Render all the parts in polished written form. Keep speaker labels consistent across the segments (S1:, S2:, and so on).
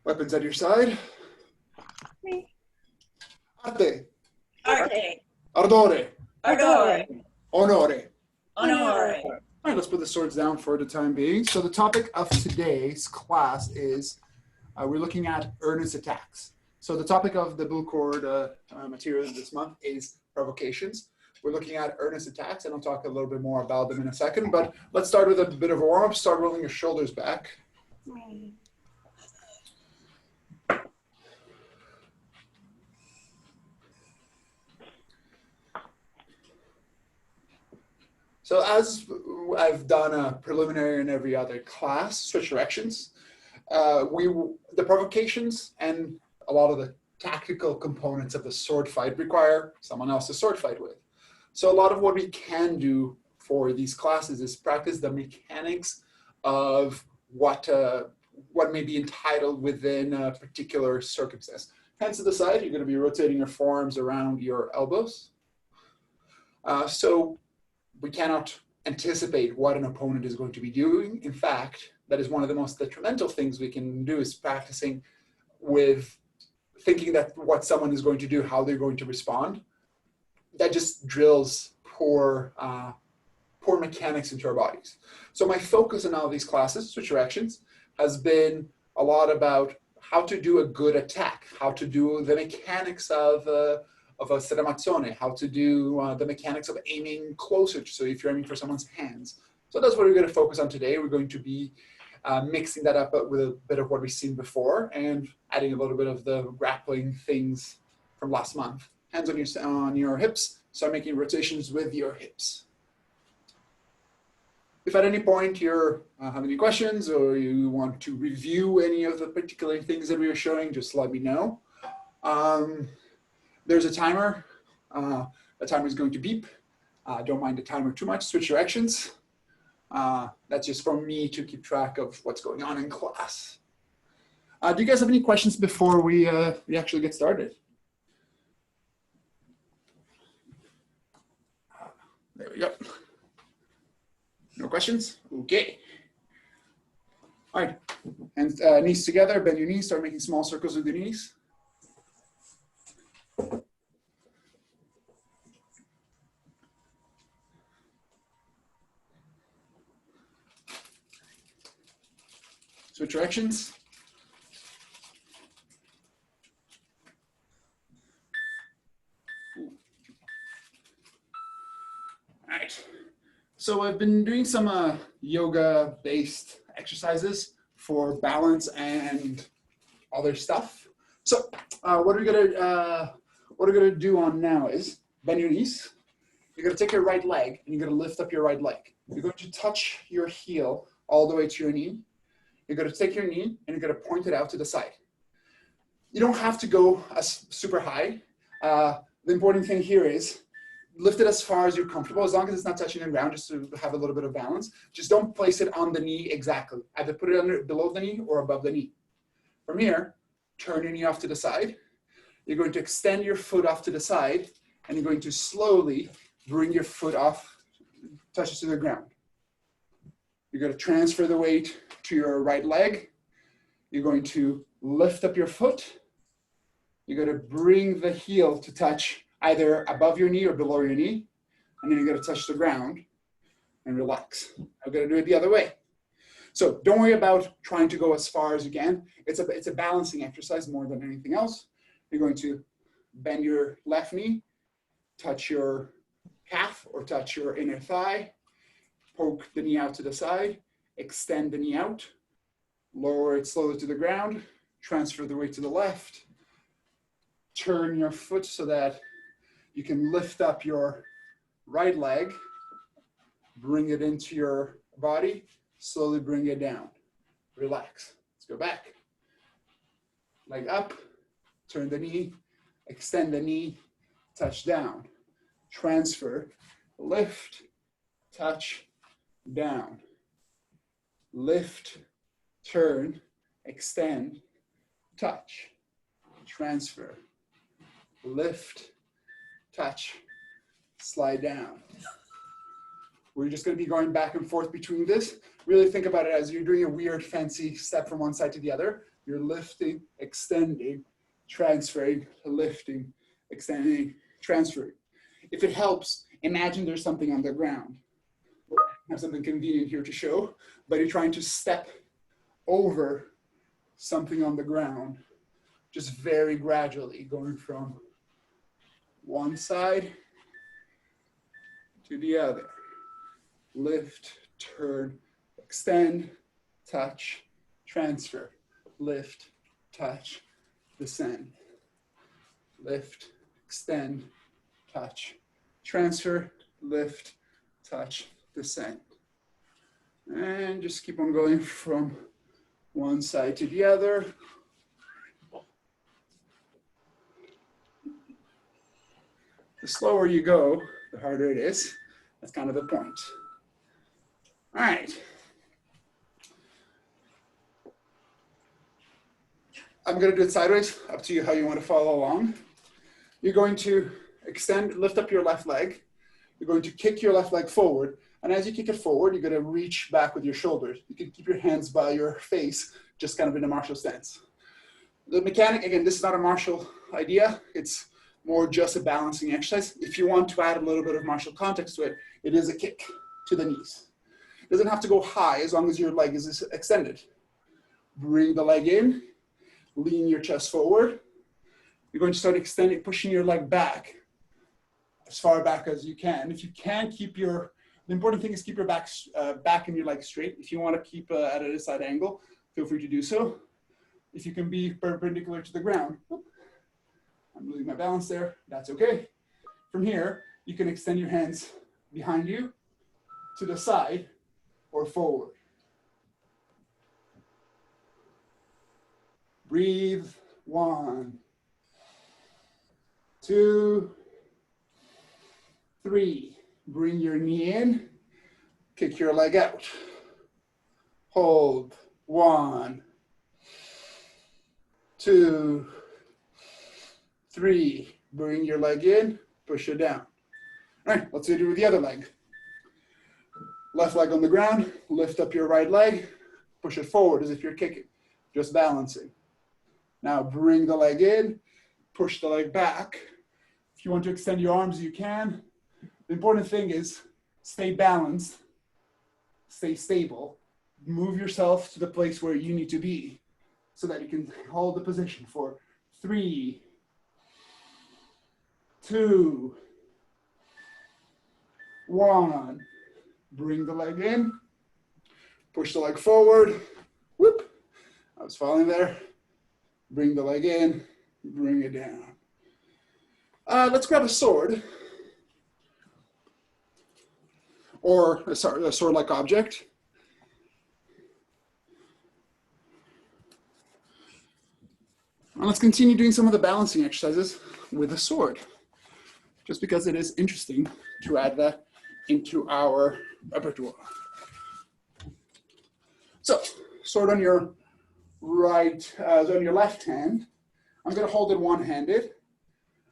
S1: Weapons at your side.
S2: Me.
S1: Arte.
S2: Arte.
S1: Ardore.
S2: Ardore.
S1: Onore.
S2: Onore.
S1: All right, let's put the swords down for the time being. So the topic of today's class is we're looking at earnest attacks. So the topic of the Blue Cord material this month is provocations. We're looking at earnest attacks, and I'll talk a little bit more about them in a second. But let's start with a bit of a warm-up. Start rolling your shoulders back. So as I've done a preliminary in every other class, switch directions. The provocations and a lot of the tactical components of the sword fight require someone else to sword fight with. So a lot of what we can do for these classes is practice the mechanics of what may be entitled within a particular circumstance. Hands to the side, you're going to be rotating your forearms around your elbows. So we cannot anticipate what an opponent is going to be doing. In fact, that is one of the most detrimental things we can do is practicing with thinking that what someone is going to do, how they're going to respond. That just drills poor mechanics into our bodies. So my focus in all these classes, switch directions, has been a lot about how to do a good attack, how to do the mechanics of a stramazzone, how to do the mechanics of aiming closer. So if you're aiming for someone's hands. So that's what we're going to focus on today. We're going to be mixing that up with a bit of what we've seen before and adding a little bit of the grappling things from last month. Hands on your hips. Start making rotations with your hips. If at any point you have any questions or you want to review any of the particular things that we were showing, just let me know. There's a timer. The timer is going to beep. Don't mind the timer too much. Switch directions. That's just for me to keep track of what's going on in class. Do you guys have any questions before we actually get started? There we go. No questions? Okay. All right. Hands, knees together. Bend your knees. Start making small circles with your knees. Switch directions. All right. So I've been doing some yoga-based exercises for balance and other stuff. So what we're gonna do on now is bend your knees. You're gonna take your right leg and you're gonna lift up your right leg. You're going to touch your heel all the way to your knee. You're going to take your knee and you're going to point it out to the side. You don't have to go super high. The important thing here is lift it as far as you're comfortable, as long as it's not touching the ground, just to have a little bit of balance. Just don't place it on the knee exactly. Either put it below the knee or above the knee. From here, turn your knee off to the side. You're going to extend your foot off to the side, and you're going to slowly bring your foot off, touch it to the ground. You're going to transfer the weight to your right leg. You're going to lift up your foot. You're going to bring the heel to touch either above your knee or below your knee. And then you're going to touch the ground and relax. I'm going to do it the other way. So don't worry about trying to go as far as you can. It's a balancing exercise more than anything else. You're going to bend your left knee, touch your calf or touch your inner thigh, poke the knee out to the side, extend the knee out, lower it slowly to the ground, transfer the weight to the left, turn your foot so that you can lift up your right leg, bring it into your body, slowly bring it down. Relax. Let's go back. Leg up, turn the knee, extend the knee, touch down, transfer, lift, touch, down, lift, turn, extend, touch, transfer, lift, touch, slide down, We're just going to be going back and forth between this. Really think about it as you're doing a weird fancy step from one side to the other. You're lifting, extending, transferring, lifting, extending, transferring. If it helps, imagine there's something on the ground. I have something convenient here to show, but you're trying to step over something on the ground, just very gradually, going from one side to the other. Lift, turn, extend, touch, transfer. Lift, touch, descend. Lift, extend, touch, transfer, lift, touch, descend. And just keep on going from one side to the other. The slower you go, the harder it is. That's kind of the point. All right. I'm going to do it sideways, up to you how you want to follow along. You're going to extend, lift up your left leg. You're going to kick your left leg forward. And as you kick it forward, you're going to reach back with your shoulders. You can keep your hands by your face, just kind of in a martial stance. The mechanic, again, this is not a martial idea. It's more just a balancing exercise. If you want to add a little bit of martial context to it, it is a kick to the knees. It doesn't have to go high as long as your leg is extended. Bring the leg in, lean your chest forward. You're going to start extending, pushing your leg back as far back as you can. If you can keep your, the important thing is keep your back and your leg straight. If you want to keep at a side angle, feel free to do so. If you can be perpendicular to the ground, I'm losing my balance there, that's okay. From here, you can extend your hands behind you, to the side, or forward. Breathe, 1, 2, 3. Bring your knee in, kick your leg out. Hold, 1, 2, 3. Bring your leg in, push it down. All right, let's do it with the other leg. Left leg on the ground, lift up your right leg, push it forward as if you're kicking, just balancing. Now bring the leg in, push the leg back. If you want to extend your arms, you can. The important thing is stay balanced, stay stable, move yourself to the place where you need to be so that you can hold the position for 3, 2, 1. Bring the leg in, push the leg forward. Whoop, I was falling there. Bring the leg in, bring it down. Let's grab a sword or a sword-like object. And let's continue doing some of the balancing exercises with a sword, just because it is interesting to add that into our repertoire. So, sword on your right, on your left hand. I'm going to hold it one-handed.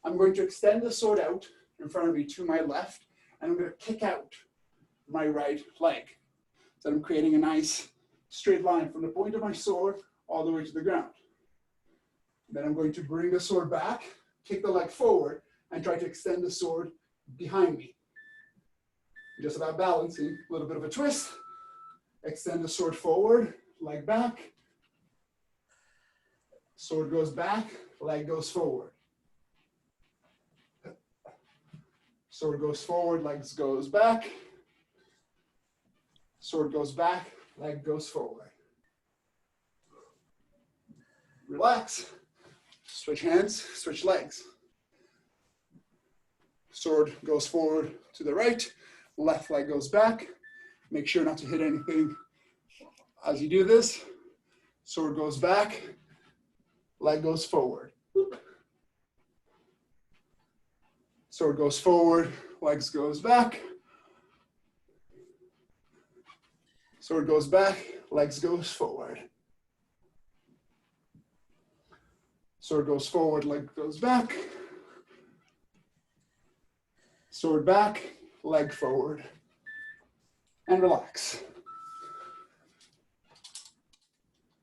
S1: I'm going to extend the sword out in front of me to my left, and I'm going to kick out my right leg. So I'm creating a nice straight line from the point of my sword all the way to the ground. Then I'm going to bring the sword back, kick the leg forward, and try to extend the sword behind me. Just about balancing, a little bit of a twist. Extend the sword forward, leg back. Sword goes back, leg goes forward. Sword goes forward, legs goes back. Sword goes back, leg goes forward. Relax. Switch hands, switch legs. Sword goes forward to the right, left leg goes back. Make sure not to hit anything as you do this. Sword goes back, leg goes forward. Sword goes forward, legs goes back. Sword goes back, legs goes forward. Sword goes forward, leg goes back. Sword back, leg forward. and relax.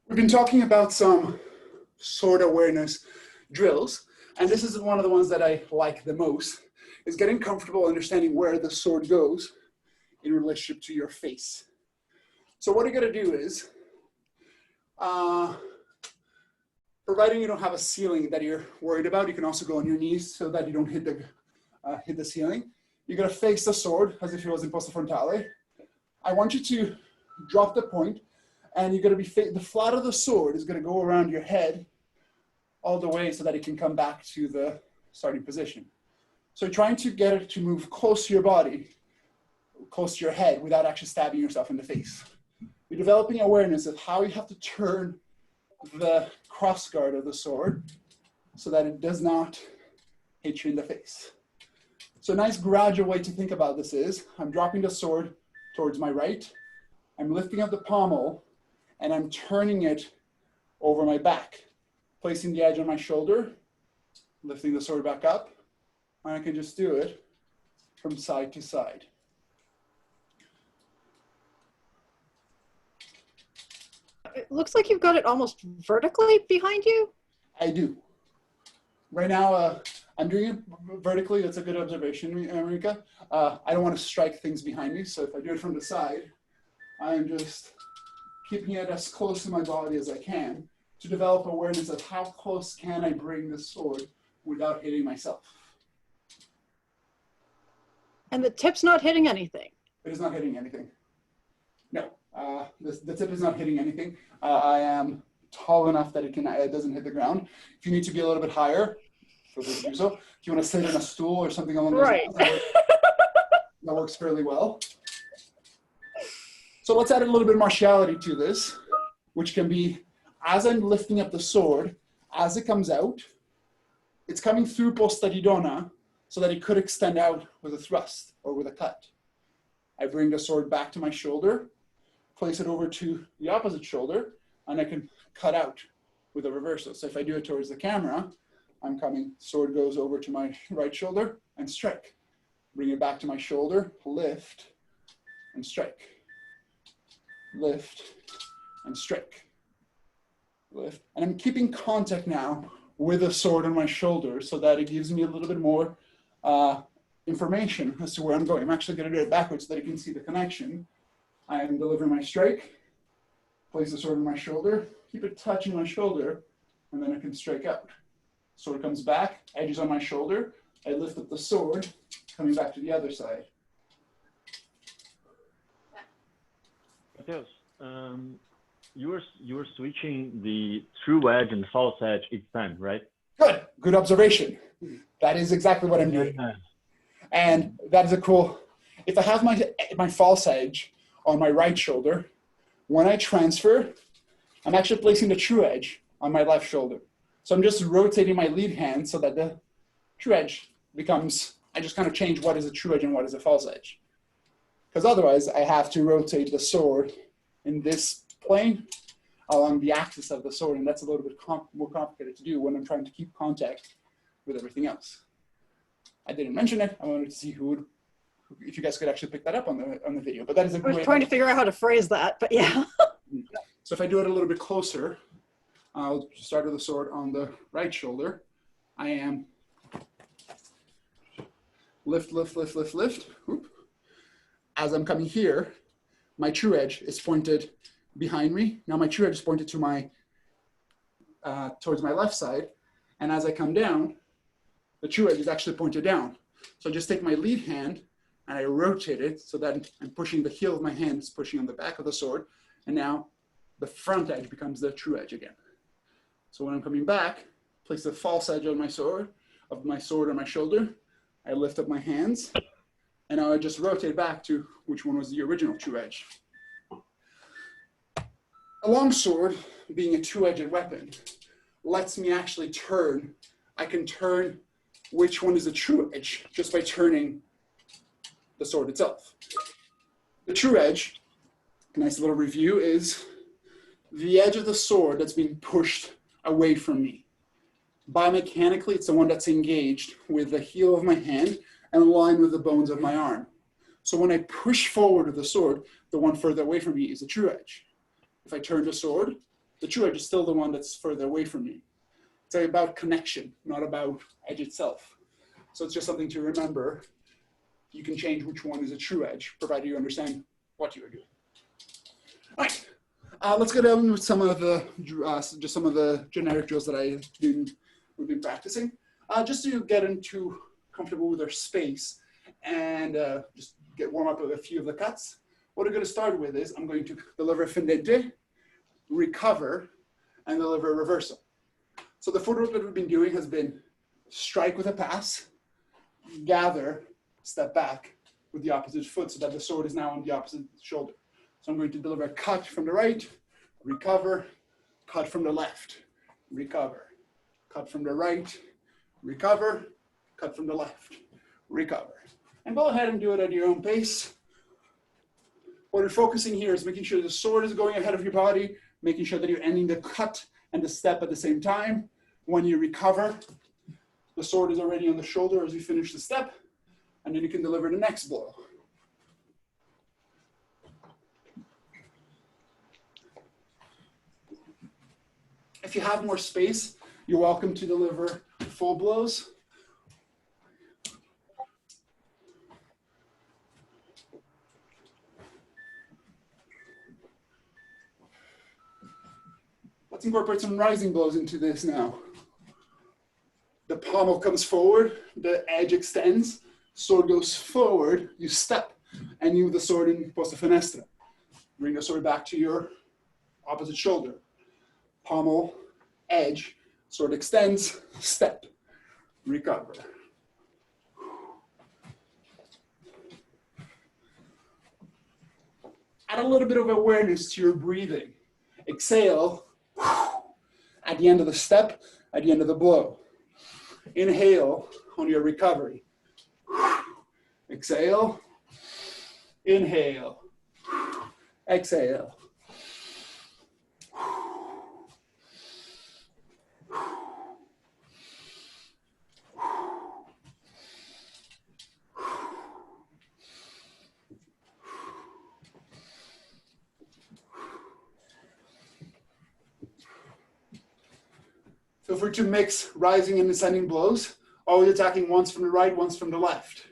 S1: We've been talking about some sword awareness drills, and this is one of the ones that I like the most, is getting comfortable understanding where the sword goes in relationship to your face. So what you're gonna do is, providing you don't have a ceiling that you're worried about, you can also go on your knees so that you don't hit the ceiling. You're gonna face the sword as if it was in posto frontale. I want you to drop the point, and you're gonna be, the flat of the sword is gonna go around your head all the way so that it can come back to the starting position. So you're trying to get it to move close to your body, close to your head, without actually stabbing yourself in the face. You're developing awareness of how you have to turn the cross guard of the sword so that it does not hit you in the face. So a nice gradual way to think about this is, I'm dropping the sword towards my right, I'm lifting up the pommel, and I'm turning it over my back, placing the edge on my shoulder, lifting the sword back up, and I can just do it from side to side.
S3: It looks like you've got it almost vertically behind you.
S1: I do. Right now, I'm doing it vertically. That's a good observation, Marika. I don't want to strike things behind me, so if I do it from the side, I'm just keeping it as close to my body as I can to develop awareness of how close can I bring the sword without hitting myself.
S3: And the tip's not hitting anything.
S1: It is not hitting anything. No, the tip is not hitting anything. I am tall enough that it doesn't hit the ground. If you need to be a little bit higher, feel free to do so. If you want to sit in a stool or something along those lines, that works fairly well. So let's add a little bit of martiality to this, which can be, as I'm lifting up the sword, as it comes out, it's coming through posta di donna so that it could extend out with a thrust or with a cut. I bring the sword back to my shoulder, place it over to the opposite shoulder, and I can cut out with a reversal. So if I do it towards the camera, I'm coming, sword goes over to my right shoulder and strike. Bring it back to my shoulder, lift, and strike. Lift, and strike. Lift. And I'm keeping contact now with the sword on my shoulder so that it gives me a little bit more information as to where I'm going. I'm actually going to do it backwards so that you can see the connection. I am delivering my strike, place the sword on my shoulder, keep it touching my shoulder, and then I can strike out. Sword comes back, edges on my shoulder, I lift up the sword, coming back to the other side.
S4: Yes, you were switching the true edge and false edge each time, right?
S1: Good observation. That is exactly what I'm doing. And that is a cool, if I have my false edge on my right shoulder, when I transfer, I'm actually placing the true edge on my left shoulder. So I'm just rotating my lead hand so that the true edge becomes, I just kind of change what is a true edge and what is a false edge. Because otherwise I have to rotate the sword in this plane along the axis of the sword, and that's a little bit more complicated to do when I'm trying to keep contact with everything else. I didn't mention it. I wanted to see if you guys could actually pick that up on the video, but that is a great.
S3: I was trying to figure out how to phrase that, but yeah.
S1: So if I do it a little bit closer, I'll start with the sword on the right shoulder. I am lift, lift, lift, lift, lift. Whoop. As I'm coming here, my true edge is pointed behind me. Now my true edge is pointed to my towards my left side, and as I come down, the true edge is actually pointed down. So I just take my lead hand and I rotate it so that I'm pushing the heel of my hand is pushing on the back of the sword, and now the front edge becomes the true edge again. So when I'm coming back, place the false edge on my sword on my shoulder. I lift up my hands, and now I just rotate back to which one was the original true edge. A longsword, being a two-edged weapon, lets me actually turn. I can turn which one is the true edge just by turning the sword itself. The true edge, a nice little review, is the edge of the sword that's being pushed away from me. Biomechanically, it's the one that's engaged with the heel of my hand and aligned with the bones of my arm. So when I push forward with the sword, the one further away from me is the true edge. If I turn the sword, the true edge is still the one that's further away from me. It's about connection, not about edge itself. So it's just something to remember. You can change which one is a true edge, provided you understand what you are doing. All right, let's go down with some of the just some of the generic drills that we've been practicing, just to get into comfortable with our space and just get warm up with a few of the cuts. What we're going to start with is I'm going to deliver fendente, recover, and deliver a reversal. So the footwork that we've been doing has been strike with a pass, gather, step back with the opposite foot so that the sword is now on the opposite shoulder. So I'm going to deliver a cut from the right, recover, cut from the left, recover, cut from the right, recover, cut from the left, recover. And go ahead and do it at your own pace. What you're focusing here is making sure the sword is going ahead of your body, making sure that you're ending the cut and the step at the same time. When you recover, the sword is already on the shoulder as you finish the step, and then you can deliver the next blow. If you have more space, you're welcome to deliver full blows. Let's incorporate some rising blows into this now. The pommel comes forward, the edge extends, sword goes forward, you step, and you with the sword in posta finestra. Bring the sword back to your opposite shoulder. Pommel, edge, sword extends, step, recover. Add a little bit of awareness to your breathing. Exhale at the end of the step, at the end of the blow. Inhale on your recovery. Exhale, inhale, exhale. Feel free to mix rising and descending blows, always attacking once from the right, once from the left.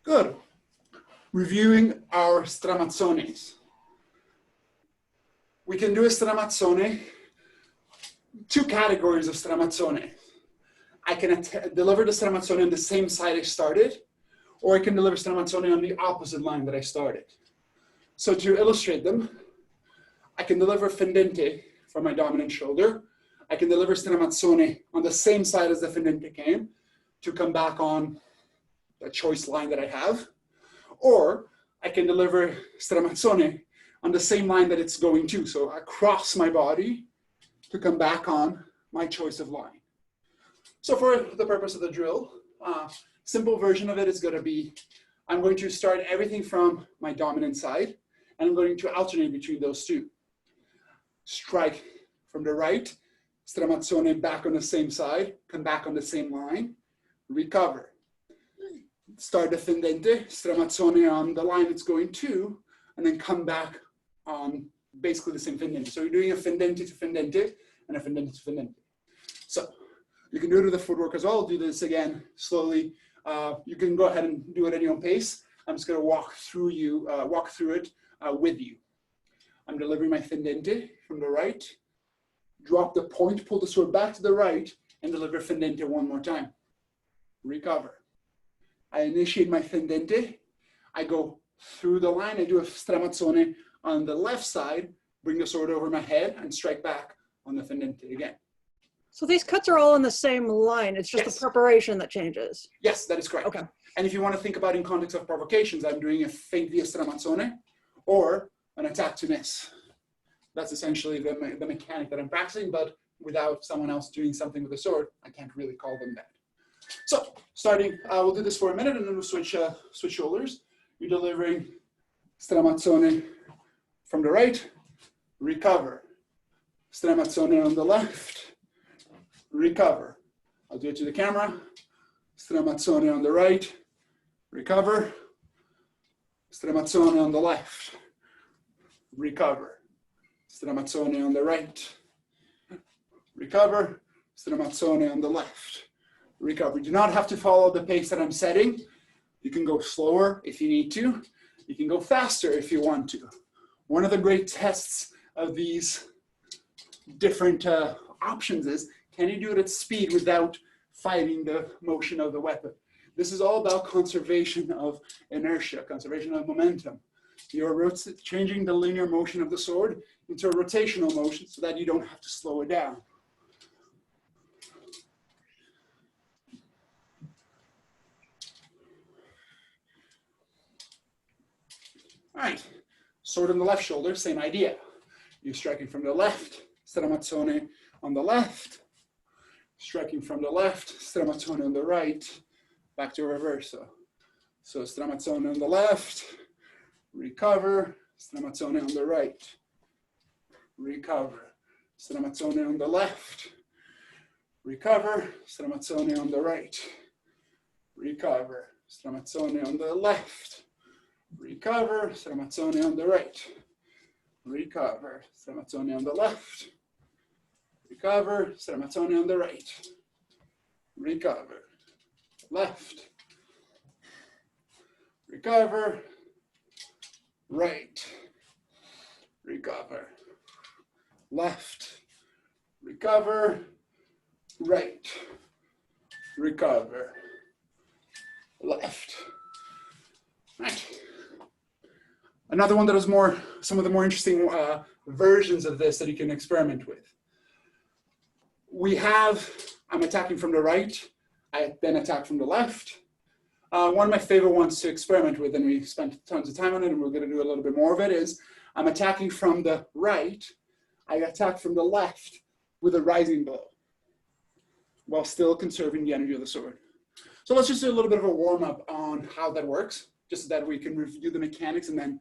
S1: Good. Reviewing our stramazzones. We can do a stramazzone, two categories of stramazzone. I can deliver the stramazzone on the same side I started, or I can deliver stramazzone on the opposite line that I started. So to illustrate them, I can deliver fendente from my dominant shoulder. I can deliver stramazzone on the same side as the fendente came to come back on a choice line that I have, or I can deliver stramazzone on the same line that it's going to, so across my body to come back on my choice of line. So for the purpose of the drill, simple version of it is going to be, I'm going to start everything from my dominant side, and I'm going to alternate between those two. Strike from the right, stramazzone back on the same side, come back on the same line, recover. Start the fendente, stramazzone on the line it's going to, and then come back on basically the same fendente. So you're doing a fendente to fendente and a fendente to fendente. So you can do it with the footwork as well. Do this again slowly. You can go ahead and do it at your own pace. I'm just going to walk through it with you. I'm delivering my fendente from the right, drop the point, pull the sword back to the right, and deliver fendente one more time. Recover. I initiate my fendente. I go through the line. I do a stramazzone on the left side, bring the sword over my head, and strike back on the fendente again.
S3: So these cuts are all in the same line. It's just
S1: Yes.
S3: the preparation that changes.
S1: Yes, that is correct.
S3: Okay.
S1: And if you want to think about in context of provocations, I'm doing a feint via stramazzone or an attack to miss. That's essentially the mechanic that I'm practicing, but without someone else doing something with the sword, I can't really call them that. So starting, we'll do this for a minute and then we'll switch shoulders. You're delivering stramazzone from the right, recover. Stramazzone on the left, recover. I'll do it to the camera. Stramazzone on the right, recover. Stramazzone on the left, recover. Stramazzone on the right, recover. Stramazzone on the left, recover. You do not have to follow the pace that I'm setting. You can go slower if you need to. You can go faster if you want to. One of the great tests of these different options is, can you do it at speed without fighting the motion of the weapon? This is all about conservation of inertia, conservation of momentum. You're changing the linear motion of the sword into a rotational motion so that you don't have to slow it down. All right, sword on the left shoulder, same idea. You're striking from the left, stramazzone on the left, striking from the left, stramazzone on the right, back to reverso. So stramazzone on the left, recover, stramazzone on the right, recover, stramazzone on the left, recover, stramazzone on the right, recover, stramazzone on the left, recover, stramazzone on the right, recover, stramazzone on the left, recover, stramazzone on the right, recover, left, recover, right, recover, left, recover, right, recover, left. Right. Another one that is some of the more interesting versions of this that you can experiment with. I'm attacking from the right, I then attack from the left. One of my favorite ones to experiment with, and we spent tons of time on it, and we're going to do a little bit more of it, is I'm attacking from the right, I attack from the left with a rising blow, while still conserving the energy of the sword. So let's just do a little bit of a warm-up on how that works, just so that we can review the mechanics and then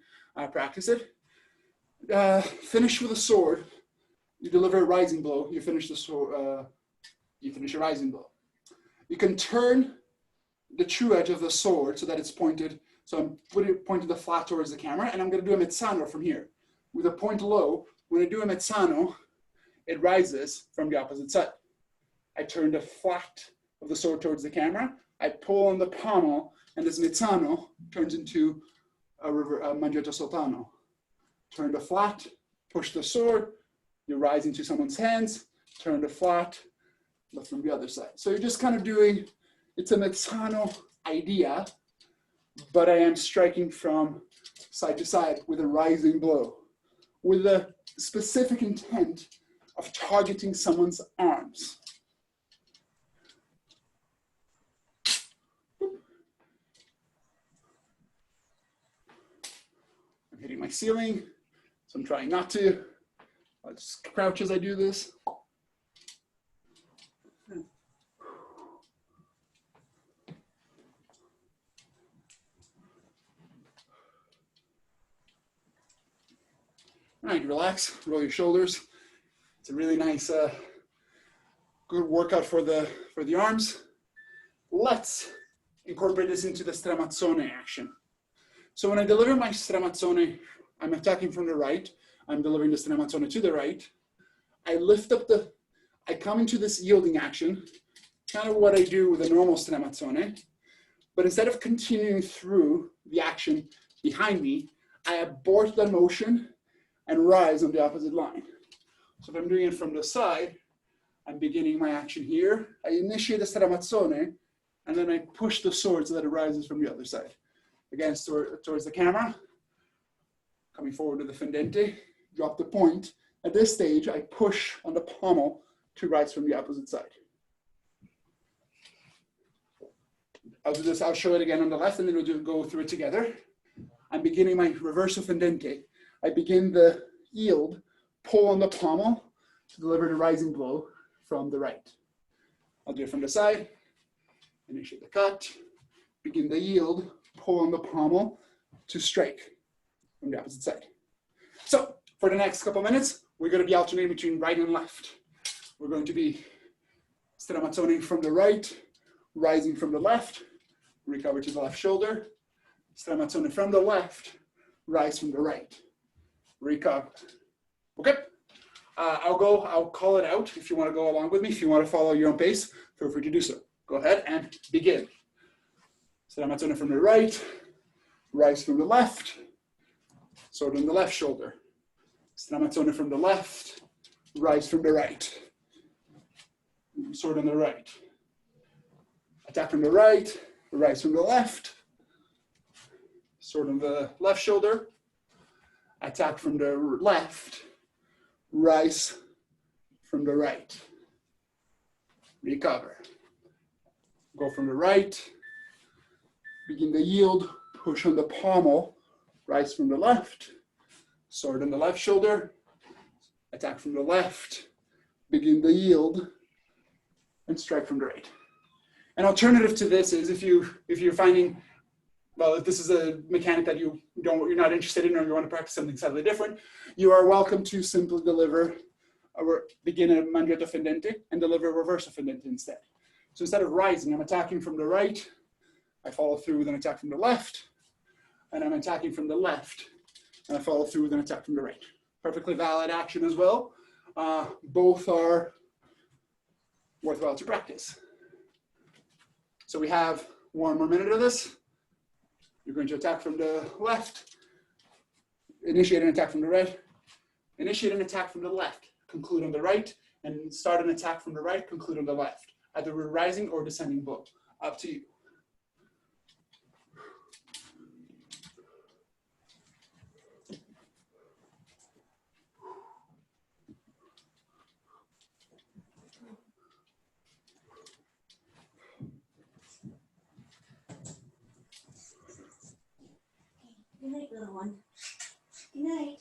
S1: practice it. Finish with a sword, you deliver a rising blow, you finish the sword, you finish a rising blow. You can turn the true edge of the sword so that it's pointed, so I'm pointing the flat towards the camera, and I'm going to do a mezzano from here. With a point low, when I do a mezzano, it rises from the opposite side. I turn the flat of the sword towards the camera, I pull on the pommel, and this mezzano turns into a mangiato soltano. Turn the flat, push the sword, you rise into someone's hands, turn the flat, lift from the other side. So you're just kind of doing, it's a mezzano idea, but I am striking from side to side with a rising blow, with a specific intent of targeting someone's arms. I'm hitting my ceiling, so I'm trying not to. I'll just crouch as I do this. All right, relax, roll your shoulders. It's a really nice, good workout for the arms. Let's incorporate this into the stramazzone action. So when I deliver my stramazzone, I'm attacking from the right. I'm delivering the stramazzone to the right. I lift up I come into this yielding action, kind of what I do with a normal stramazzone, but instead of continuing through the action behind me, I abort the motion and rise on the opposite line. So if I'm doing it from the side, I'm beginning my action here. I initiate the stramazzone, and then I push the sword so that it rises from the other side. Again, towards the camera, coming forward to the fendente, drop the point. At this stage, I push on the pommel to rise from the opposite side. I'll do this, I'll show it again on the left, and then we'll just go through it together. I'm beginning my reverso fendente. I begin the yield, pull on the pommel to deliver the rising blow from the right. I'll do it from the side, initiate the cut, begin the yield, pull on the pommel to strike from the opposite side. So for the next couple minutes, we're going to be alternating between right and left. We're going to be stramazzone from the right, rising from the left, recover to the left shoulder, stramazzone from the left, rise from the right, recover. Okay, I'll call it out if you want to go along with me. If you want to follow your own pace, feel free to do so. Go ahead and begin. Stramazzone from the right, rise from the left, sword on the left shoulder. Stramazzone from the left, rise from the right, sword on the right. Attack from the right, rise from the left, sword on the left shoulder. Attack from the left, rise from the right. Recover. Go from the right, begin the yield, push on the pommel, rise from the left, sword on the left shoulder, attack from the left, begin the yield, and strike from the right. An alternative to this is if you're finding, well, if this is a mechanic that you're not interested in, or you want to practice something slightly different, you are welcome to simply begin a mandritto fendente and deliver a reverso fendente instead. So instead of rising, I'm attacking from the right, I follow through with an attack from the left, and I'm attacking from the left, and I follow through with an attack from the right. Perfectly valid action as well. Both are worthwhile to practice. So we have one more minute of this. You're going to attack from the left, initiate an attack from the right, initiate an attack from the left, conclude on the right, and start an attack from the right, conclude on the left. Either rising or descending blow. Up to you.
S2: Good night, little one. Good night.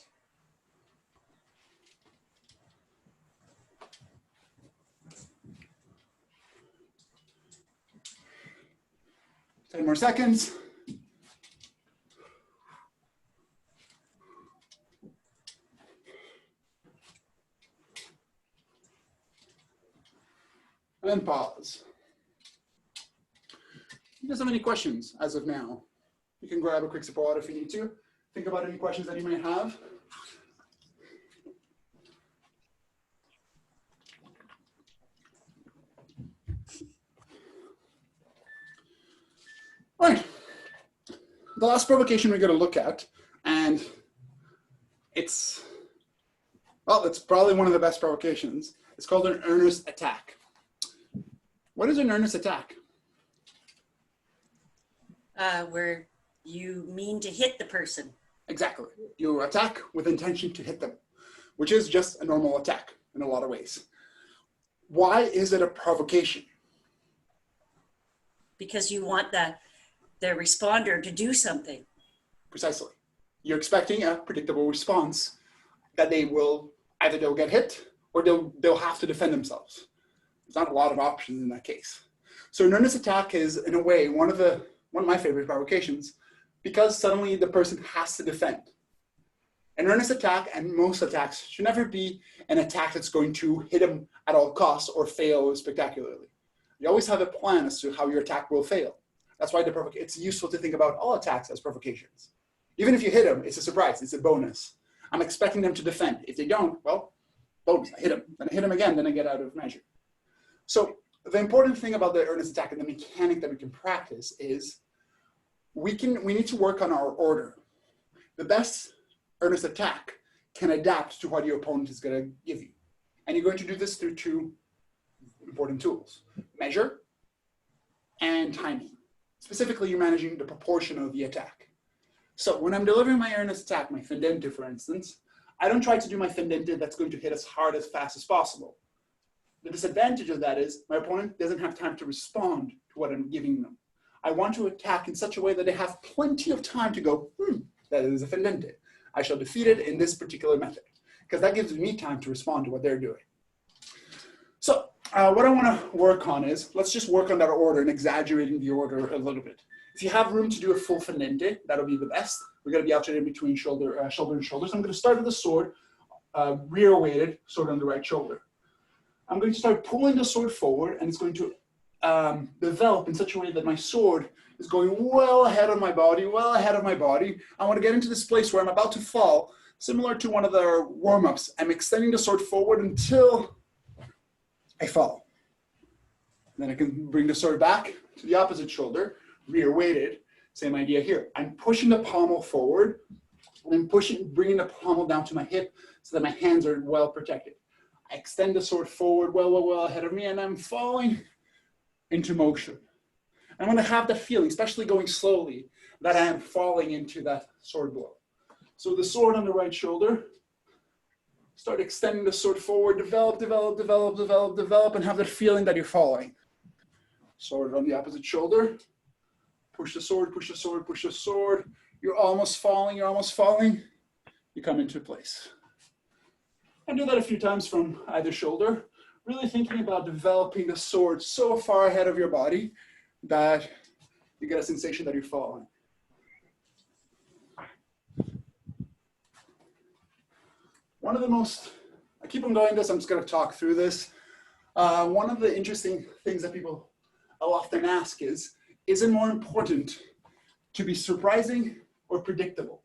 S1: Ten more seconds. And pause. If you guys have any questions as of now, you can grab a quick sip of water if you need to. Think about any questions that you might have. All right. The last provocation we're going to look at, and it's probably one of the best provocations. It's called an earnest attack. What is an earnest attack?
S2: Where you mean to hit the person.
S1: Exactly. You attack with intention to hit them, which is just a normal attack in a lot of ways. Why is it a provocation?
S2: Because you want the responder to do something.
S1: Precisely. You're expecting a predictable response that they'll get hit or they'll have to defend themselves. There's not a lot of options in that case. So an earnest attack is, in a way, one of my favorite provocations, because suddenly the person has to defend. An earnest attack, and most attacks, should never be an attack that's going to hit them at all costs or fail spectacularly. You always have a plan as to how your attack will fail. That's why it's useful to think about all attacks as provocations. Even if you hit them, it's a surprise, it's a bonus. I'm expecting them to defend. If they don't, well, bonus, I hit them. Then I hit them again, then I get out of measure. So the important thing about the earnest attack and the mechanic that we can practice is we need to work on our order. The best earnest attack can adapt to what your opponent is going to give you. And you're going to do this through two important tools: measure and timing. Specifically, you're managing the proportion of the attack. So when I'm delivering my earnest attack, my fendente, for instance, I don't try to do my fendente that's going to hit as hard as fast as possible. The disadvantage of that is my opponent doesn't have time to respond to what I'm giving them. I want to attack in such a way that they have plenty of time to go, that is a fendente. I shall defeat it in this particular method, because that gives me time to respond to what they're doing. So what I want to work on is, let's just work on that order and exaggerating the order a little bit. If you have room to do a full fendente, that'll be the best. We're going to be alternating between shoulder and shoulders. I'm going to start with the sword, rear weighted, sword on the right shoulder. I'm going to start pulling the sword forward, and it's going to develop in such a way that my sword is going well ahead of my body, I want to get into this place where I'm about to fall, similar to one of the warm-ups. I'm extending the sword forward until I fall. Then I can bring the sword back to the opposite shoulder, rear weighted. Same idea here. I'm pushing the pommel forward, and I'm bringing the pommel down to my hip so that my hands are well protected. I extend the sword forward well ahead of me, and I'm falling into motion. I'm going to have the feeling, especially going slowly, that I am falling into that sword blow. So the sword on the right shoulder, start extending the sword forward, develop, and have that feeling that you're falling. Sword on the opposite shoulder, push the sword, push the sword, push the sword. You're almost falling, you come into place. And do that a few times from either shoulder, really thinking about developing the sword so far ahead of your body that you get a sensation that you're falling. One of the most, I keep on going this, I'm just going to talk through this. One of the interesting things that people will often ask is it more important to be surprising or predictable?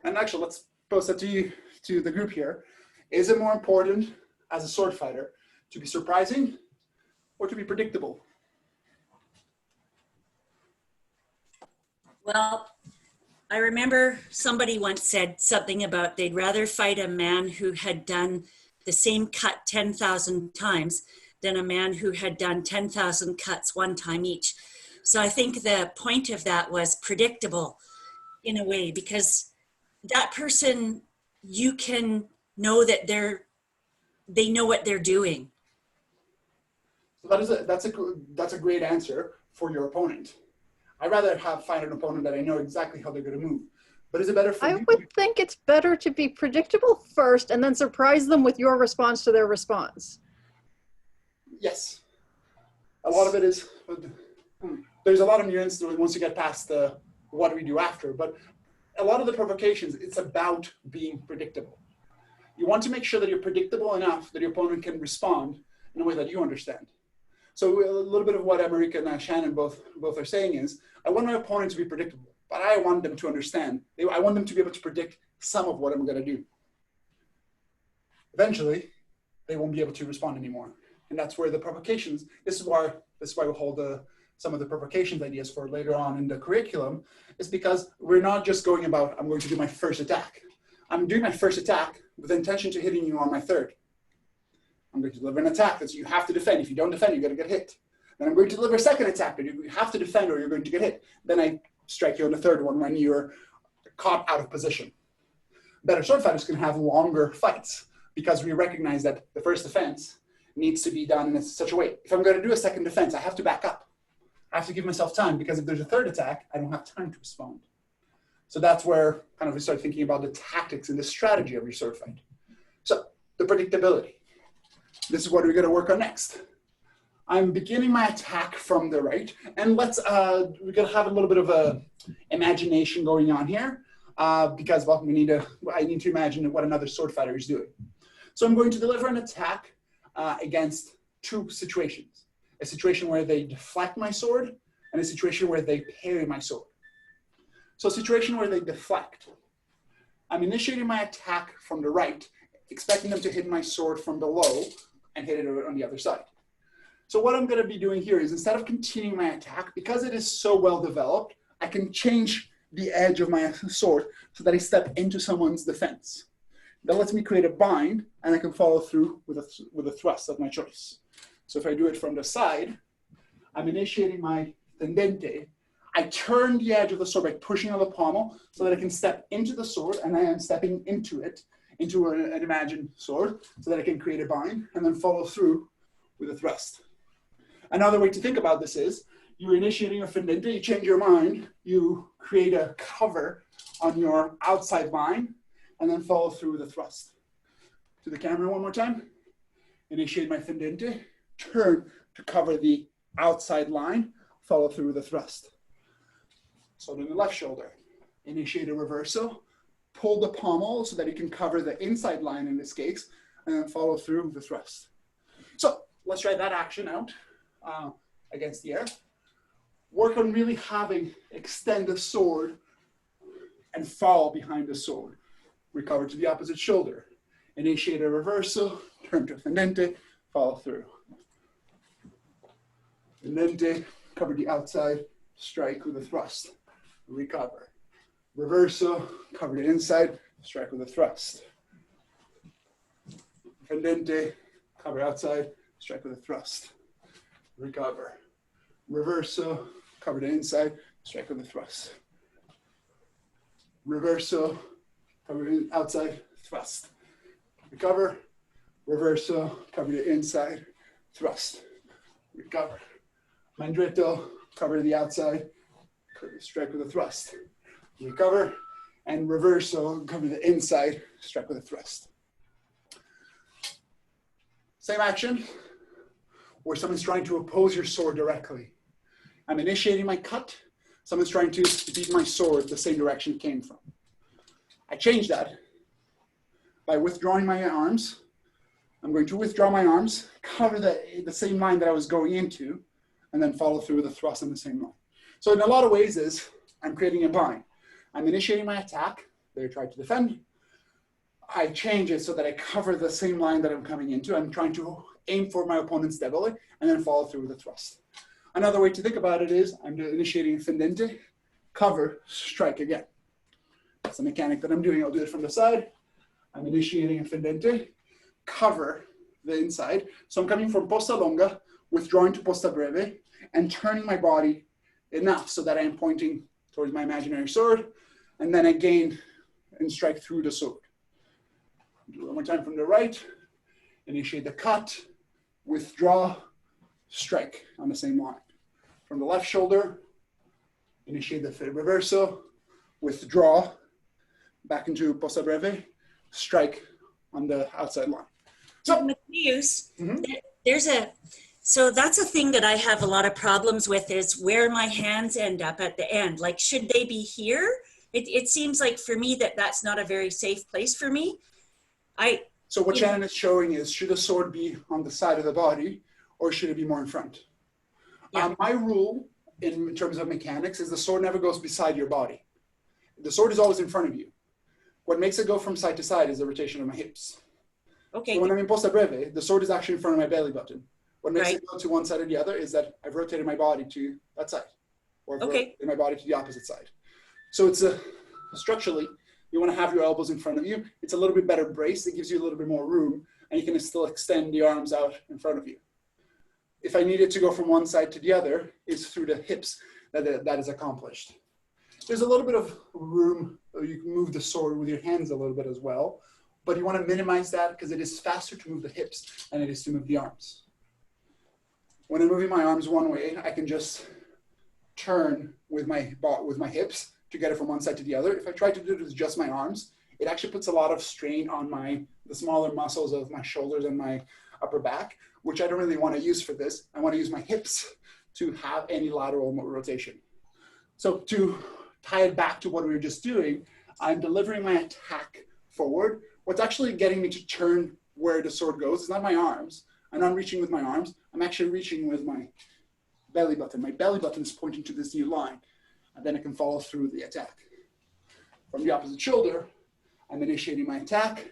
S1: And actually, let's pose that to you, to the group here. Is it more important as a sword fighter to be surprising or to be predictable?
S2: Well, I remember somebody once said something about they'd rather fight a man who had done the same cut 10,000 times than a man who had done 10,000 cuts one time each. So I think the point of that was predictable in a way, because that person, you can know that they know what they're doing.
S1: So that's a great answer for your opponent. I'd rather find an opponent that I know exactly how they're going to move. But is it better for you?
S3: I would think it's better to be predictable first and then surprise them with your response to their response.
S1: Yes. A lot of it is, there's a lot of nuance once you get past the what do we do after, but a lot of the provocations, it's about being predictable. You want to make sure that you're predictable enough that your opponent can respond in a way that you understand. So a little bit of what Emmerich and Shannon both are saying is, I want my opponent to be predictable, but I want them to understand. I want them to be able to predict some of what I'm going to do. Eventually, they won't be able to respond anymore. And that's where the provocations, this is why we hold some of the provocations ideas for later on in the curriculum, is because we're not just going about, I'm going to do my first attack. I'm doing my first attack with the intention to hitting you on my third. I'm going to deliver an attack that you have to defend. If you don't defend, you're going to get hit. Then I'm going to deliver a second attack that you have to defend or you're going to get hit. Then I strike you on the third one when you're caught out of position. Better sword fighters can have longer fights because we recognize that the first defense needs to be done in such a way. If I'm going to do a second defense, I have to back up. I have to give myself time, because if there's a third attack, I don't have time to respond. So that's where kind of we start thinking about the tactics and the strategy of your sword fight. So the predictability. This is what we're going to work on next. I'm beginning my attack from the right, and we're going to have a little bit of a imagination going on here, because I need to imagine what another sword fighter is doing. So I'm going to deliver an attack against two situations. A situation where they deflect my sword, and a situation where they parry my sword. So a situation where they deflect. I'm initiating my attack from the right, expecting them to hit my sword from below and hit it on the other side. So what I'm going to be doing here is, instead of continuing my attack, because it is so well developed, I can change the edge of my sword so that I step into someone's defense. that lets me create a bind, and I can follow through with a thrust of my choice. So if I do it from the side, I'm initiating my tendente. I turn the edge of the sword by pushing on the pommel so that I can step into the sword, and I am stepping into it, into an imagined sword, so that I can create a bind and then follow through with a thrust. Another way to think about this is you're initiating a fendente, you change your mind, you create a cover on your outside line, and then follow through with a thrust. To the camera one more time. Initiate my fendente, turn to cover the outside line, follow through with a thrust. So then the left shoulder. Initiate a reversal, pull the pommel so that you can cover the inside line in this case, and then follow through with the thrust. So let's try that action out against the air. Work on really having extend the sword and fall behind the sword. Recover to the opposite shoulder. Initiate a reversal, turn to fendente, follow through. Fendente, cover the outside, strike with a thrust. Recover. Reversal, cover the inside, strike with a thrust. Fendente, cover outside, strike with a thrust. Recover. Reversal, cover the inside, strike with a thrust. Reversal, cover the outside, thrust. Recover. Reversal, cover the inside, thrust. Recover. Mandritto, cover the outside, strike with a thrust. Recover, and reversal, cover the inside, strike with a thrust. Same action, where someone's trying to oppose your sword directly. I'm initiating my cut. Someone's trying to beat my sword the same direction it came from. I change that by withdrawing my arms. I'm going to withdraw my arms, cover the same line that I was going into, and then follow through with a thrust on the same line. So in a lot of ways is, I'm creating a bind. I'm initiating my attack. They try to defend. I change it so that I cover the same line that I'm coming into. I'm trying to aim for my opponent's debole and then follow through with a thrust. Another way to think about it is I'm initiating a fendente, cover, strike again. That's the mechanic that I'm doing. I'll do it from the side. I'm initiating a fendente, cover the inside. So I'm coming from posta longa, withdrawing to posta breve, and turning my body enough so that I am pointing towards my imaginary sword, and then again and strike through the sword. Do it one more time from the right. Initiate the cut, withdraw, strike on the same line. From the left shoulder, initiate the reversal, withdraw, back into posta breve, strike on the outside line. So,
S2: so that's a thing that I have a lot of problems with is where my hands end up at the end. Like, should they be here? It seems like for me that's not a very safe place for me.
S1: So what Shannon is showing is, should a sword be on the side of the body or should it be more in front? Yeah. My rule in terms of mechanics is the sword never goes beside your body. The sword is always in front of you. What makes it go from side to side is the rotation of my hips. Okay. So when I'm in posta breve, the sword is actually in front of my belly button. What makes it go to one side or the other is that I've rotated my body to that side, or I've rotated my body to the opposite side. So it's structurally, you want to have your elbows in front of you. It's a little bit better braced. It gives you a little bit more room, and you can still extend the arms out in front of you. If I needed to go from one side to the other, it's through the hips that is accomplished. There's a little bit of room. You can move the sword with your hands a little bit as well, but you want to minimize that because it is faster to move the hips than it is to move the arms. When I'm moving my arms one way, I can just turn with my hips to get it from one side to the other. If I try to do it with just my arms, it actually puts a lot of strain on the smaller muscles of my shoulders and my upper back, which I don't really want to use for this. I want to use my hips to have any lateral rotation. So to tie it back to what we were just doing, I'm delivering my attack forward. What's actually getting me to turn where the sword goes is not my arms. I'm not reaching with my arms. I'm actually reaching with my belly button. My belly button is pointing to this new line, and then I can follow through the attack. From the opposite shoulder, I'm initiating my attack,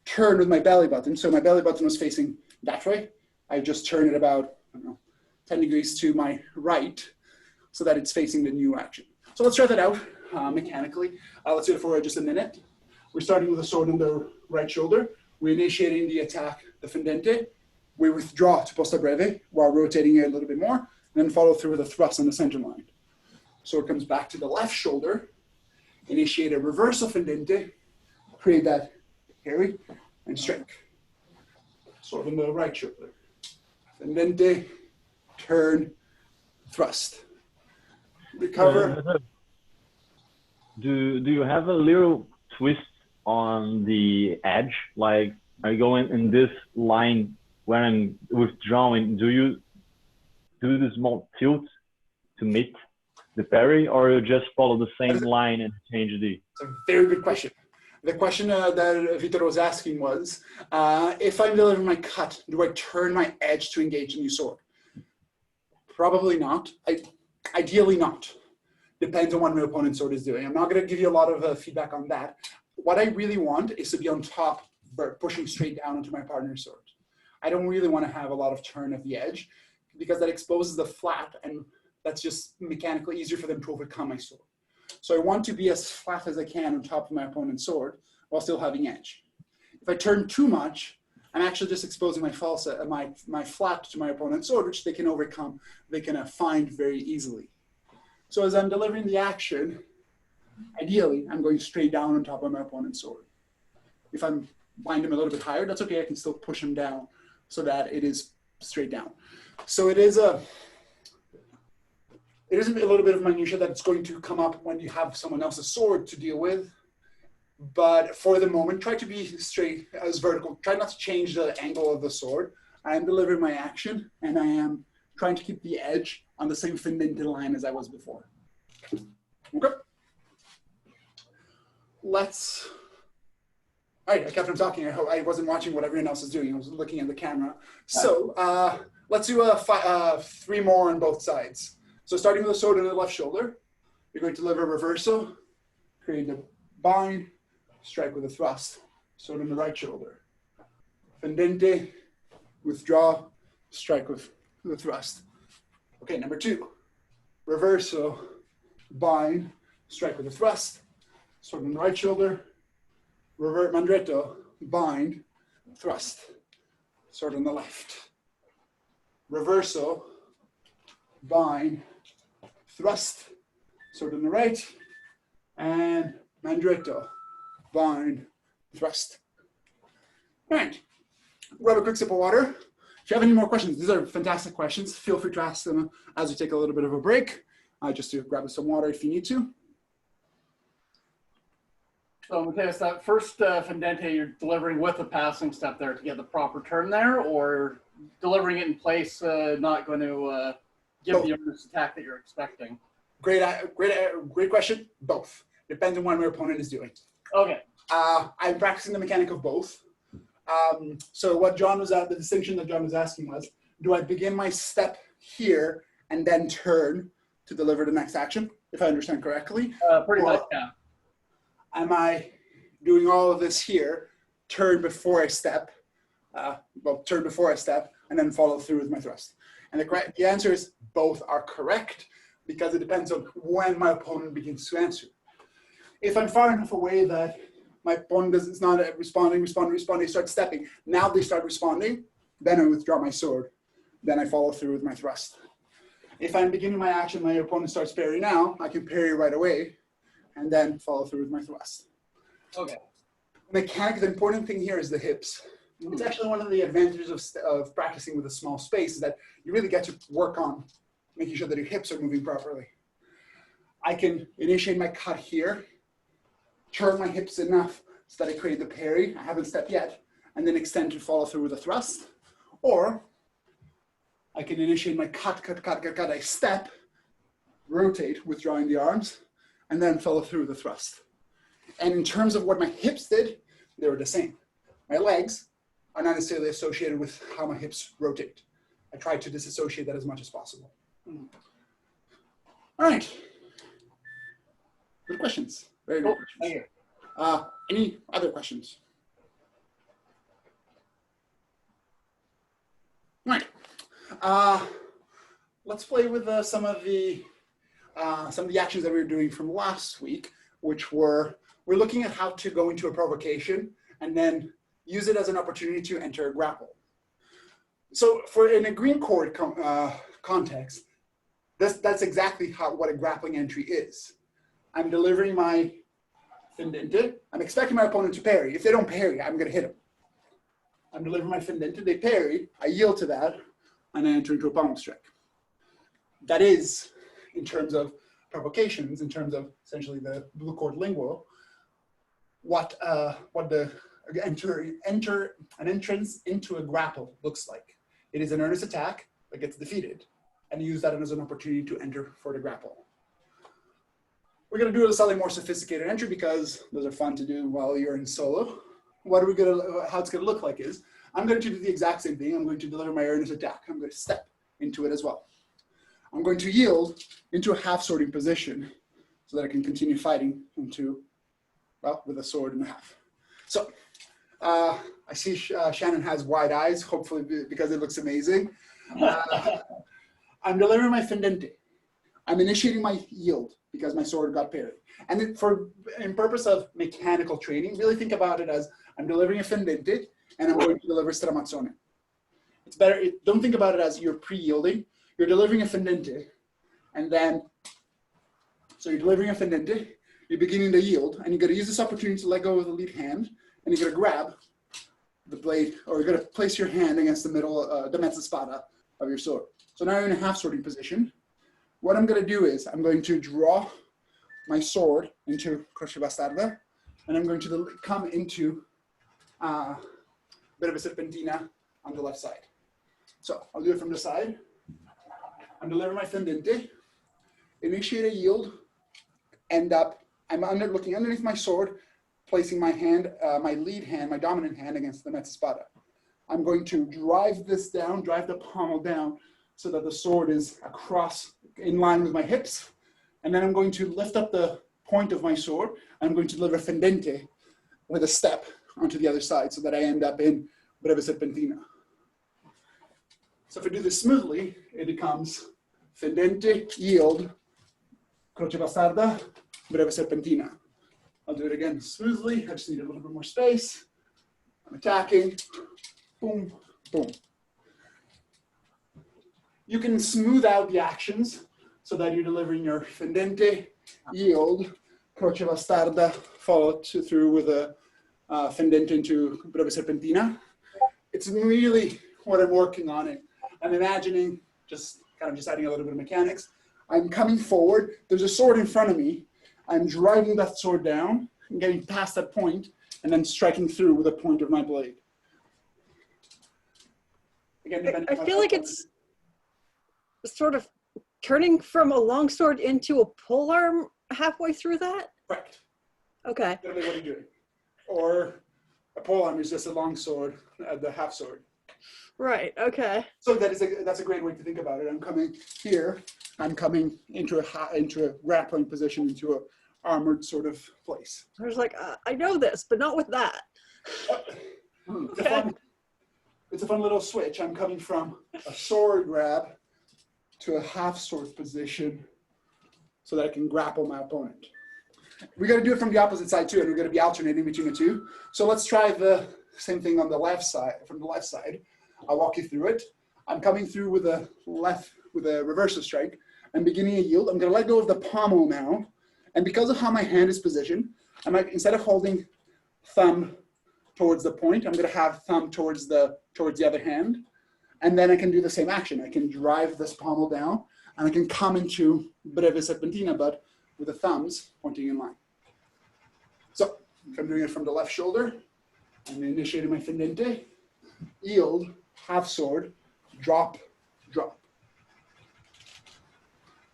S1: turn with my belly button. So my belly button was facing that way. I just turn it about 10 degrees to my right so that it's facing the new action. So let's try that out mechanically. Let's do it for just a minute. We're starting with a sword in the right shoulder. We're initiating the attack, the fendente. We withdraw to posta breve while rotating it a little bit more, and then follow through with a thrust on the center line. Sword comes back to the left shoulder, initiate a reverso fendente, create that parry, and strike. Sword in the right shoulder. Fendente, turn, thrust. Recover.
S4: Do you have a little twist on the edge? Like, are you going in this line when I'm withdrawing? Do you do the small tilt to meet the parry, or you just follow the same line and change the?
S1: It's a very good question. The question that Vitor was asking was, if I'm delivering my cut, do I turn my edge to engage the new sword? Probably not. Ideally not. Depends on what my opponent's sword is doing. I'm not going to give you a lot of feedback on that. What I really want is to be on top, pushing straight down into my partner's sword. I don't really want to have a lot of turn of the edge because that exposes the flat, and that's just mechanically easier for them to overcome my sword. So I want to be as flat as I can on top of my opponent's sword while still having edge. If I turn too much, I'm actually just exposing my my flat to my opponent's sword, which they can overcome, they can find very easily. So as I'm delivering the action, ideally, I'm going straight down on top of my opponent's sword. If I'm bind him a little bit higher, that's okay. I can still push him down so that it is straight down. So it is a little bit of minutia that's going to come up when you have someone else's sword to deal with. But for the moment, try to be straight as vertical. Try not to change the angle of the sword. I am delivering my action, and I am trying to keep the edge on the same fendente line as I was before. Okay. All right, I kept on talking. I wasn't watching what everyone else is doing. I was looking at the camera. So let's do 3 more on both sides. So starting with the sword in the left shoulder, you're going to deliver a reverso, create a bind, strike with a thrust. Sword in the right shoulder. Fendente, withdraw, strike with the thrust. Okay, number 2. Reverso, bind, strike with a thrust. Sword in the right shoulder. Revert mandretto, bind, thrust. Sword on the left. Reverso, bind, thrust. Sword on the right. And mandretto, bind, thrust. All right. Grab a quick sip of water. If you have any more questions, these are fantastic questions. Feel free to ask them as we take a little bit of a break. Just to grab some water if you need to.
S5: So Matthias, that first fendente you're delivering with a passing step there to get the proper turn there, or delivering it in place, not going to give the earnest attack that you're expecting?
S1: Great question. Both. Depends on what my opponent is doing.
S5: Okay.
S1: I'm practicing the mechanic of both. So what the distinction that John was asking was, do I begin my step here and then turn to deliver the next action, if I understand correctly?
S5: Pretty much, yeah.
S1: Am I doing all of this here, turn before I step, turn before I step, and then follow through with my thrust? And the answer is both are correct, because it depends on when my opponent begins to answer. If I'm far enough away that my opponent is not responding, they start stepping, now they start responding, then I withdraw my sword, then I follow through with my thrust. If I'm beginning my action, my opponent starts parry now, I can parry right away, and then follow through with my thrust.
S5: Okay.
S1: Mechanic, the important thing here is the hips. It's actually one of the advantages of practicing with a small space, is that you really get to work on making sure that your hips are moving properly. I can initiate my cut here, turn my hips enough so that I create the parry, I haven't stepped yet, and then extend to follow through with a thrust. Or I can initiate my cut, I step, rotate, withdrawing the arms, and then follow through with a thrust. And in terms of what my hips did, they were the same. My legs are not necessarily associated with how my hips rotate. I try to disassociate that as much as possible. All right. Good questions. Very good questions.
S5: Thank you.
S1: Any other questions? All right. Let's play with some of the actions that we were doing from last week, which we're looking at how to go into a provocation and then use it as an opportunity to enter a grapple. So in a green chord context, that's exactly what a grappling entry is. I'm delivering my fendente. I'm expecting my opponent to parry. If they don't parry, I'm going to hit them. I'm delivering my fendente. They parry. I yield to that, and I enter into a pommel strike. That is, in terms of provocations, in terms of essentially the blue chord lingual, what the an entrance into a grapple looks like. It is an earnest attack that gets defeated, and use that as an opportunity to enter for the grapple. We're going to do a slightly more sophisticated entry because those are fun to do while you're in solo. How it's going to look like is, I'm going to do the exact same thing. I'm going to deliver my earnest attack. I'm going to step into it as well. I'm going to yield into a half swording position so that I can continue fighting with a sword and a half. So I see Shannon has wide eyes, hopefully because it looks amazing. I'm delivering my fendente. I'm initiating my yield because my sword got parried. And in purpose of mechanical training, really think about it as I'm delivering a fendente and I'm going to deliver stramazzone. It's better, don't think about it as you're pre-yielding. You're delivering a fendente, and then, so you're delivering a fendente, you're beginning to yield, and you're going to use this opportunity to let go of the lead hand, and you're going to grab the blade, or you're going to place your hand against the middle, the mezza spada of your sword. So now you're in a half swording position. What I'm going to do is I'm going to draw my sword into croce bastarda, and I'm going to come into a bit of a serpentina on the left side. So I'll do it from the side. I'm delivering my fendente, initiate a yield, I'm looking underneath my sword, placing my hand, my lead hand, my dominant hand against the mezza spada. I'm going to drive this down, drive the pommel down so that the sword is across, in line with my hips. And then I'm going to lift up the point of my sword. I'm going to deliver fendente with a step onto the other side so that I end up in breve serpentina. So if I do this smoothly, it becomes fendente, yield, croce bastarda, breve serpentina. I'll do it again smoothly. I just need a little bit more space. I'm attacking, boom, boom. You can smooth out the actions so that you're delivering your fendente, yield, croce bastarda, followed through with a fendente into breve serpentina. It's really what I'm working on it. I'm imagining, just adding a little bit of mechanics. I'm coming forward. There's a sword in front of me. I'm driving that sword down and getting past that point and then striking through with the point of my blade. Again,
S3: I feel like it's sort of turning from a longsword into a polearm halfway through that?
S1: Correct.
S3: Okay.
S1: Literally what you're doing. Or a polearm is just a longsword, the half sword.
S3: Right, okay.
S1: So that's a great way to think about it. I'm coming here. I'm coming into a grappling position, into a armored sort of place.
S3: I was like, I know this, but not with that.
S1: It's a fun little switch. I'm coming from a sword grab to a half sword position so that I can grapple my opponent. We got to do it from the opposite side too, and we're going to be alternating between the two. So let's try the same thing on the left side. From the left side, I'll walk you through it. I'm coming through with a reversal strike. I'm beginning a yield. I'm going to let go of the pommel now, and because of how my hand is positioned, instead of holding thumb towards the point, I'm going to have thumb towards the other hand, and then I can do the same action. I can drive this pommel down, and I can come into breve serpentina, but with the thumbs pointing in line. So if I'm doing it from the left shoulder, I'm initiating my fendente, yield, half sword, drop, drop.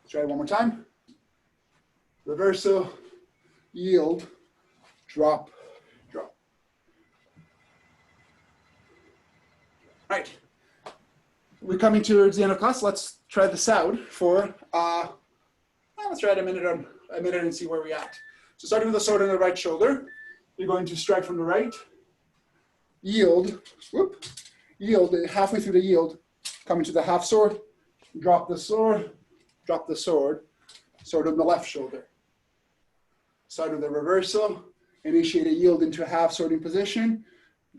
S1: Try it one more time. Reverso, yield, drop, drop. All right. We're coming towards the end of class. Let's try this out for, let's try it a minute and see where we're at. So starting with the sword on the right shoulder, you're going to strike from the right, yield, whoop, yield, halfway through the yield, coming to the half sword, drop the sword, sword on the left shoulder. Start with the reversal, Initiate a yield into a half swording position.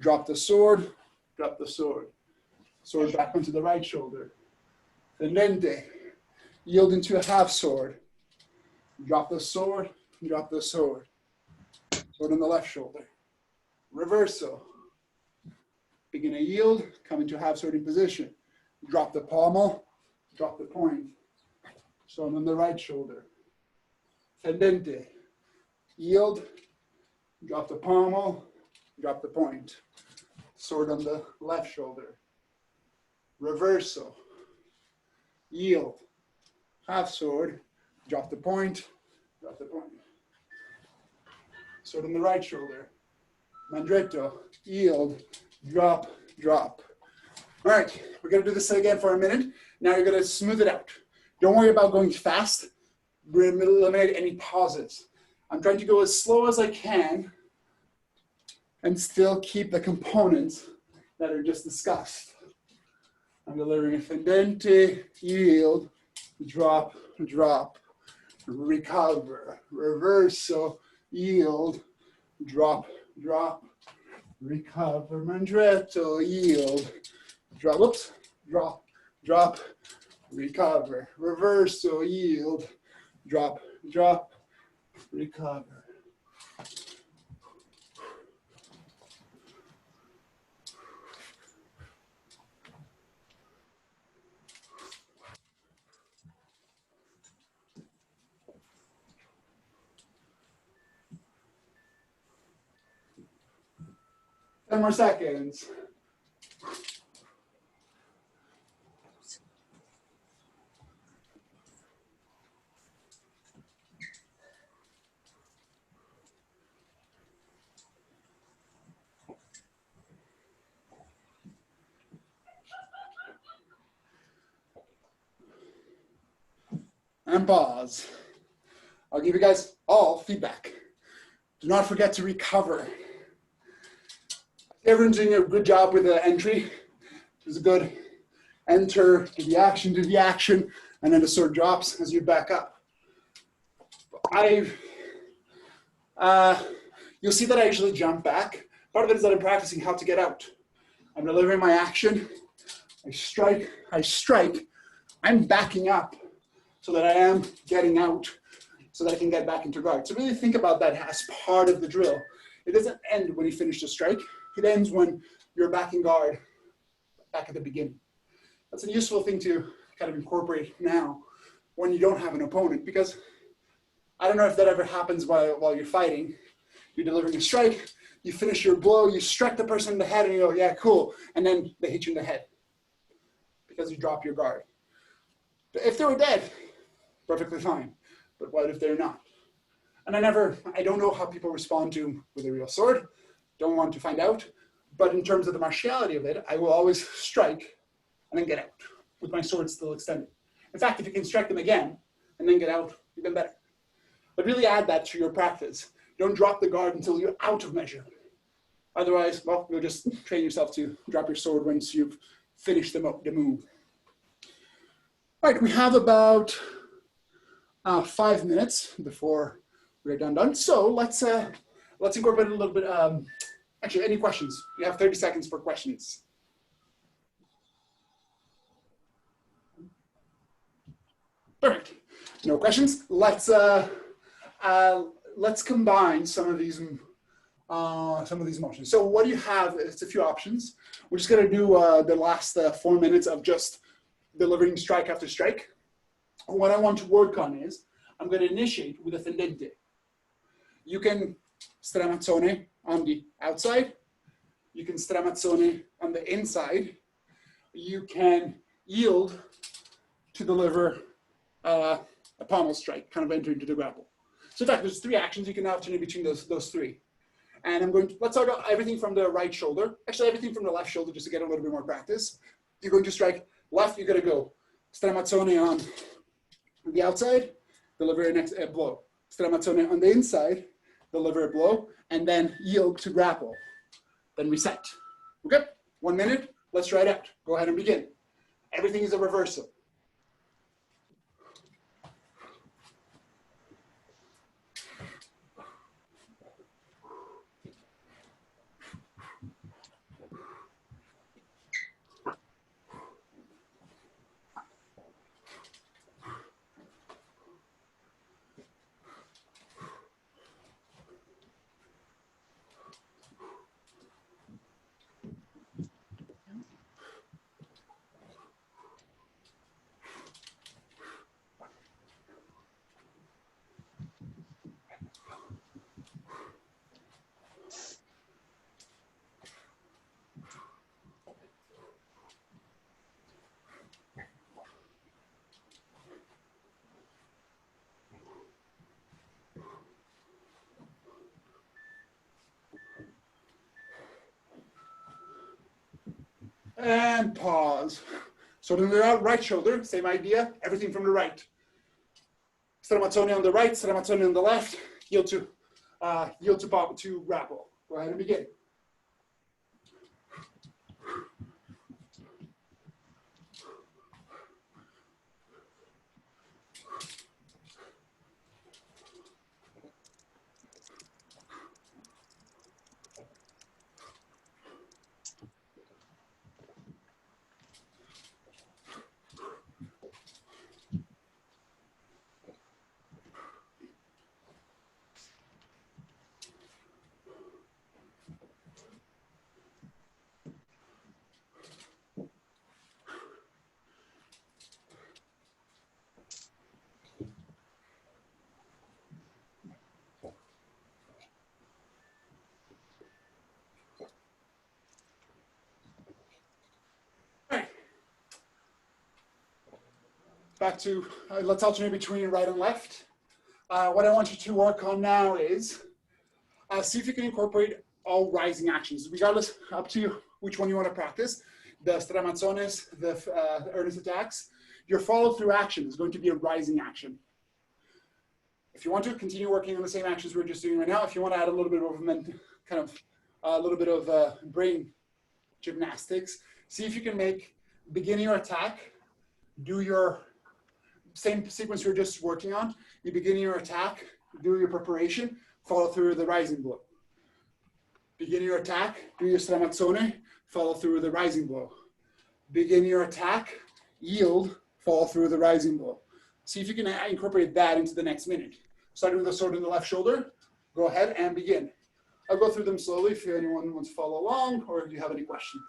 S1: Drop the sword, drop the sword. Sword back onto the right shoulder. Fendente. Yield into a half sword. Drop the sword, drop the sword. Sword on the left shoulder. Reversal. Begin a yield, come into half swording position. Drop the pommel, drop the point. Sword on the right shoulder. Fendente. Yield, drop the pommel, drop the point. Sword on the left shoulder. Reversal. Yield. Half sword, drop the point, drop the point. Sword on the right shoulder. Mandretto. Yield, drop, drop. All right, we're gonna do this again for a minute. Now you're gonna smooth it out. Don't worry about going fast. Eliminate any pauses. I'm trying to go as slow as I can and still keep the components that are just discussed. I'm delivering a fendente, yield, drop, drop, recover, reverso, yield, drop, drop, recover, mandretto, yield, drop, whoops, drop, drop, recover, reverso, yield, drop, drop, recover. Ten more seconds. And pause. I'll give you guys all feedback. Do not forget to recover. Everyone's doing a good job with the entry. It was a good enter, do the action, and then the sword drops as you back up. You'll see that I usually jump back. Part of it is that I'm practicing how to get out. I'm delivering my action. I strike. I'm backing up so that I am getting out so that I can get back into guard. So really think about that as part of the drill. It doesn't end when you finish the strike. It ends when you're back in guard, back at the beginning. That's a useful thing to kind of incorporate now when you don't have an opponent, because I don't know if that ever happens while you're fighting. You're delivering a strike, you finish your blow, you strike the person in the head and you go, yeah, cool. And then they hit you in the head because you drop your guard. But if they were dead, perfectly fine. But what if they're not? And I don't know how people respond to with a real sword. Don't want to find out. But in terms of the martiality of it, I will always strike and then get out with my sword still extended. In fact, if you can strike them again and then get out, even better. But really add that to your practice. Don't drop the guard until you're out of measure. Otherwise, well, you'll just train yourself to drop your sword once you've finished the move. All right, we have about 5 minutes before we're done. So let's incorporate a little bit. Actually, any questions? You have 30 seconds for questions. Perfect. No questions. Let's combine some of these motions. So what do you have? It's a few options. We're just going to do the last 4 minutes of just delivering strike after strike. What I want to work on is I'm going to initiate with a fendente. You can stramazzone on the outside. You can stramazzone on the inside. You can yield to deliver a pommel strike, kind of enter into the grapple. So in fact, there's 3 actions you can alternate between those 3. And I'm going to, let's start out everything from the right shoulder. Actually, everything from the left shoulder, just to get a little bit more practice. You're going to strike left, you're going to go stramazzone on the outside, deliver a blow. Stramazzone on the inside, deliver a blow, and then yield to grapple. Then reset. Okay, 1 minute, let's try it out. Go ahead and begin. Everything is a reversal. And pause. So then the right shoulder, same idea, everything from the right. Stramazzone on the right, stramazzone on the left, yield to grapple. Go ahead and begin. Back to, let's alternate between right and left. What I want you to work on now is see if you can incorporate all rising actions. Regardless, up to you which one you want to practice. The stramazzones, the earnest attacks. Your follow-through action is going to be a rising action. If you want to continue working on the same actions we're just doing right now, if you want to add a little bit of a little bit of brain gymnastics, see if you can make beginning your attack, do your same sequence you're just working on. You begin your attack, do your preparation, follow through the rising blow. Begin your attack, do your stramazzone, follow through the rising blow. Begin your attack, yield, follow through the rising blow. See if you can incorporate that into the next minute. Starting with the sword in the left shoulder, go ahead and begin. I'll go through them slowly if anyone wants to follow along or if you have any questions.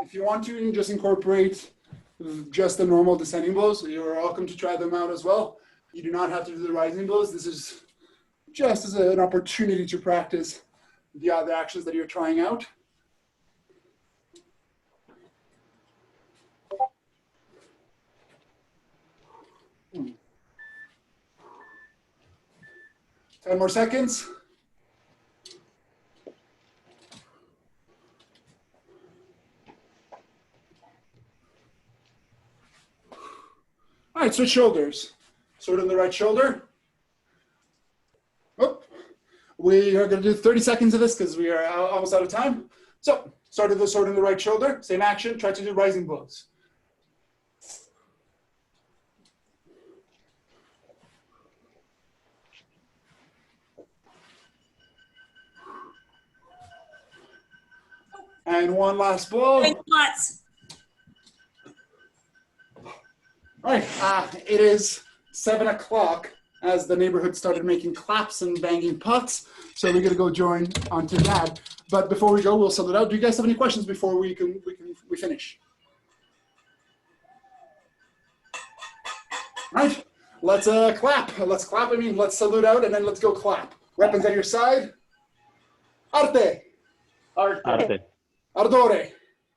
S1: If you want to, you can just incorporate just the normal descending blows. You're welcome to try them out as well. You do not have to do the rising blows. This is just as an opportunity to practice the other actions that you're trying out. Hmm. 10 more seconds. All right, switch shoulders. Sword on the right shoulder. Oh, we are going to do 30 seconds of this because we are almost out of time. So, start with the sword on the right shoulder. Same action. Try to do rising blows. And one last blow.
S2: Lots.
S1: All right, it is 7 o'clock as the neighborhood started making claps and banging pots. So we're gonna go join onto that. But before we go, we'll sell it out. Do you guys have any questions before we finish? All right, let's clap. Let's clap, let's salute out and then let's go clap. Weapons at your side. Arte.
S5: Arte.
S4: Arte.
S1: Ardore.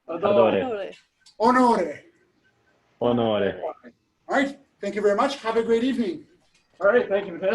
S4: Ardore.
S1: Onore.
S4: Onore.
S1: All right, thank you very much. Have a great evening.
S5: All right, thank you, Matthias.